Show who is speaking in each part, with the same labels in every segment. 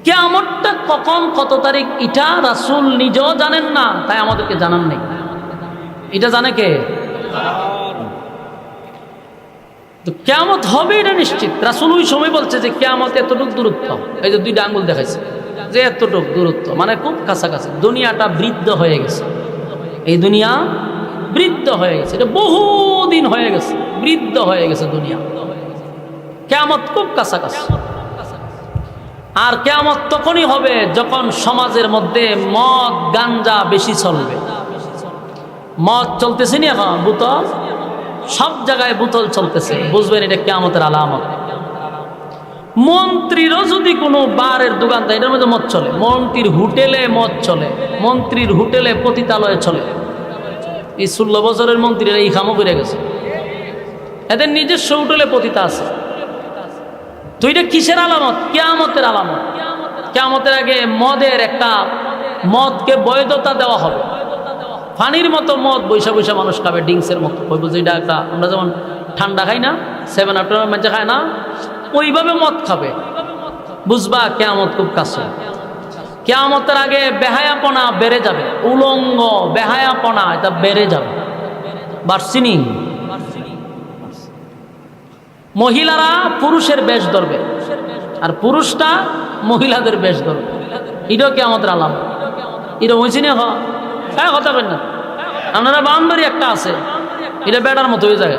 Speaker 1: কিয়ামতটা কখন কত তারিখ এটা রাসূল নিজেও জানেন না, তাই আমাদেরকে জানান নেই। এটা জানে কে? তো কিয়ামত হবে এটা নিশ্চিত। রাসূল ওই সময় বলছে যে কিয়ামত এতটুকু দূরত্ব, এই যে দুইটা আঙ্গুল দেখাইছে যে এতটুকু দূরত্ব, মানে খুব কাছাকাছি। দুনিয়াটা বৃদ্ধ হয়ে গেছে, এই দুনিয়া বৃদ্ধ হয়ে গেছে, এটা বহুদিন হয়ে গেছে, বৃদ্ধ হয়ে গেছে দুনিয়া। কিয়ামত খুব কাছাকাছি। আর কিয়ামত তখনই হবে যখন সমাজের মধ্যে মদ গাঞ্জা বেশি চলবে। মদ চলতেছে না এখন, বোতল, সব জায়গায় বোতল চলতেছে, বুঝবেন এটা কিয়ামতের আলামত। মন্ত্রীরও যদি কোনো বারের দোকান দেয়, এটার মধ্যে মদ চলে। মন্ত্রীর হোটেলে মদ চলে, মন্ত্রীর হোটেলে পতিতালয়ে চলে। এই 16 বছরের মন্ত্রীরা এই খামো করে গেছে, এদের নিজস্ব হোটেলে পতিতা আছে। তো এটা কিসের আলামত? কিয়ামতের আলামত। কিয়ামতের আগে মদের একটা, মদকে বৈধতা দেওয়া হবে। পানির মতো মদ বৈশা বৈশা মানুষ খাবে, ড্রিঙ্কসের মতো। যেটা একটা আমরা যেমন ঠান্ডা খাই না, 7 আপ মানুষ খায় না, ওইভাবে মদ খাবে। বুঝবা কিয়ামত খুব কাছে। কিয়ামতের আগে বেহায়াপনা বেড়ে যাবে, উলঙ্গ বেহায়াপনা এটা বেড়ে যাবে। বাড়ছিনি? মহিলারা পুরুষের বেশ ধরবে, আর পুরুষটা মহিলাদের বেশ ধরবে। এটাও কিয়ামতের আলামত। এটা হয়েছে না? হ্যাঁ, কথা বলেন না আপনারা। বাউন্ডারি একটা আছে, এটা বেটার মতো হয়ে যায়।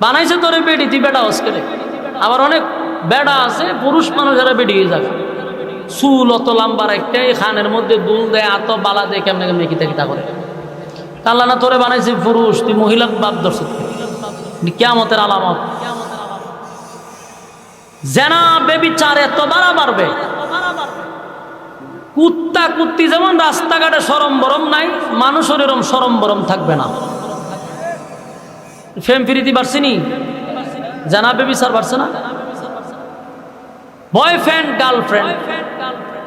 Speaker 1: বানাইছে তোরে বেটি, তুই বেটা হস করে। আবার অনেক বেটা আছে পুরুষ মানুষ, যারা বেটি হয়ে যাবে। চুল অত লম্বা রাখতে, খানের মধ্যে দুল দেয়, আত বালা দেয়, কেমনে কেমনে কিতা কিতা করে। আল্লাহ না তোরে বানাইছে পুরুষ, তুই মহিলা বাপ দর্শক। কিয়ামতের আলামত। জেনা বেবিচার এত বাড়বে, কুত্তা কুত্তি যেমন রাস্তাঘাটে সরম বরম নাই, মানুষের এরম সরম বরম থাকবে না। ফেম ফিরিতি বাড়ছেনি, জেনা বেবিচার বাড়ছে না। বয়ফ্রেন্ড গার্লফ্রেন্ড,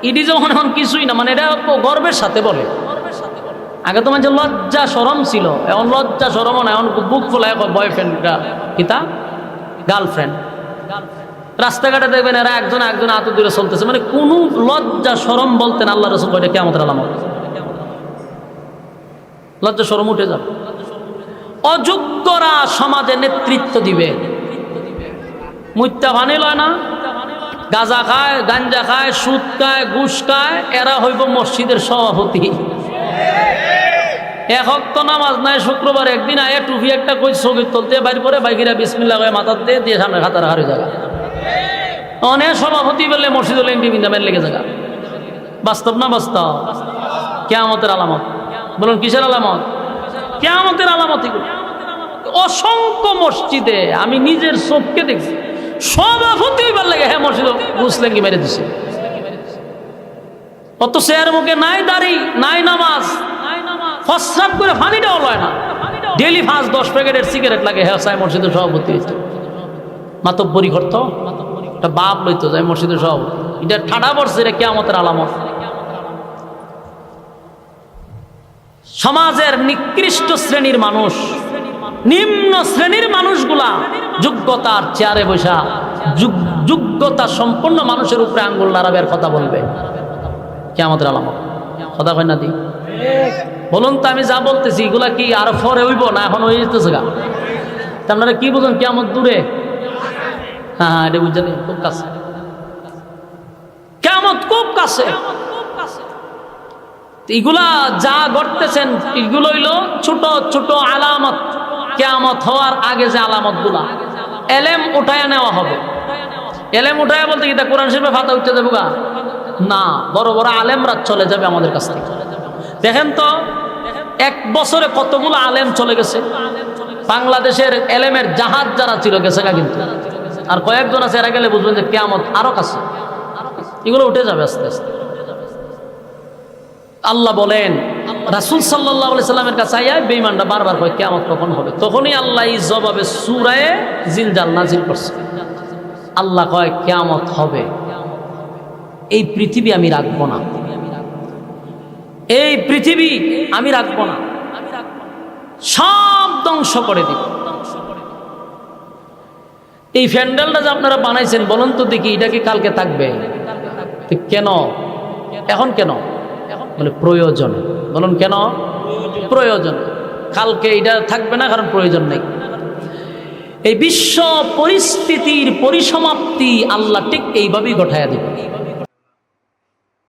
Speaker 1: ইডি যখন এখন কিছুই না, মানে এটা গর্বের সাথে বলে। আগে তো মানে লজ্জা সরম ছিল, এখন লজ্জা সরম না, এখন বুক ফোলায় বয়ফ্রেন্ডটা কিতা গার্লফ্রেন্ড। রাস্তাঘাটে দেখবেন এরা একজন একজন আত দূরে চলতেছে, মানে কোনো লজ্জা সরম বলতেন আল্লাহ রাসূল কয়টা কিয়ামতের আলামত। লজ্জা সরম উঠে যাবে। অযোগ্যরা সমাজে নেতৃত্ব দিবে। মুত্তা ভানি লয় না, গাঁজা খায়, গাঞ্জা খায়, সুদ খায়, ঘুষ খায়, এরা হইব মসজিদের সভাপতি। এক ওয়াক্ত নামাজ নাই, শুক্রবার একদিন আয়ে টুপি একটা কই ছবি তুলতে বাইর করে বাইকিরা বিসমিল্লাহ করে মাথার দিয়ে সামনে খাতার হারে জায়গা। অনেক সভাপতি বললে মসজিদুল ইন্ডিমিন্দামের লেগে জায়গা। বাস্তব না বাস্তব? কিয়ামতের আলামত। বলুন কিসের আলামত? কিয়ামতের আলামত। অসংখ্য মসজিদে আমি নিজের চোখকে দেখছি, সভাপতি হইবার লাগে হ্যাঁ মসজিদ মুসলিম কি মেরে দিছে। অত চেয়ার মুখে নাই দাড়ি, নাই নামাজ, ফসরাপ করে ফানিটাও লয় না। ডেলি 5-10 প্যাকেটের সিগারেট লাগে, হ্যাঁ সাই মসজিদের সভাপতি হইতো। মাতব্বরি করতো, একটা বাপ লইতো যায় মসজিদের সভাপতি। এটা ঠাডা পড়ছে, এটা কিয়ামতের আলামত। সমাজের নিকৃষ্ট শ্রেণীর মানুষ, নিম্ন শ্রেণীর মানুষগুলা যোগ্যতার চেয়ারে বসা যোগ্যতা সম্পন্ন মানুষের উপরে আঙ্গুল নাড়াবের কথা বলবে। কিয়ামতের আলামত। কথা কয় না দি? বলুন তো, আমি যা বলতেছি এগুলা কি আর পরে হইব না এখন হয়ে যেতেছে গা? আপনারা কি বুঝুন কিয়ামত দূরে? হ্যাঁ, এটা বুঝলেন খুব কাছে। কিয়ামত খুব কাছে। এগুলা যা ঘটতেছেন এগুলো হইল ছোট ছোট আলামত। কিয়ামত হওয়ার আগে যে আলামত গুলা, এলেম উঠায় নেওয়া হবে। এলেম উঠায় বলতে কি তা কোরআন শরীফে ফাতা উঠতে যাবো গা? না, বড় বড় আলেমরা চলে যাবে আমাদের কাছ থেকে। দেখেন তো 1 বছরে কতগুলো আলেম চলে গেছে। বাংলাদেশের এলেমের জাহাজ যারা ছিল গেছে গা, কিন্তু আর কয়েকজন আছে, এরা গেলে বুঝবেন যে কিয়ামত আরো কাছে। এগুলো উঠে যাবে আস্তে আস্তে। আল্লাহ বলেন রাসূল সাল্লাল্লাহু আলাইহি সাল্লামের কাছে আইয়া বেঈমানরা বারবার কয় কিয়ামত কখন হবে। তখনই আল্লাহ এই জবাবে সূরা জিলজাল নাজিল করছে। আল্লাহ কয় কিয়ামত হবে, এই পৃথিবী আমি রাখবো না, এই পৃথিবী আমি রাখবো না, সব ধ্বংস করে দিব। এই প্যান্ডেলটা যে আপনারা বানাইছেন, বলুন তো দেখি এটা কি কালকে থাকবে? তো কেন এখন কেন বলে প্রয়োজনে। বলুন কেন? প্রয়োজন। কালকে এটা থাকবে না, কারণ প্রয়োজন নেই। এই বিশ্ব পরিস্থিতির পরিসমাপ্তি আল্লাহ ঠিক এইভাবেই ঘটাইয়া দিবে।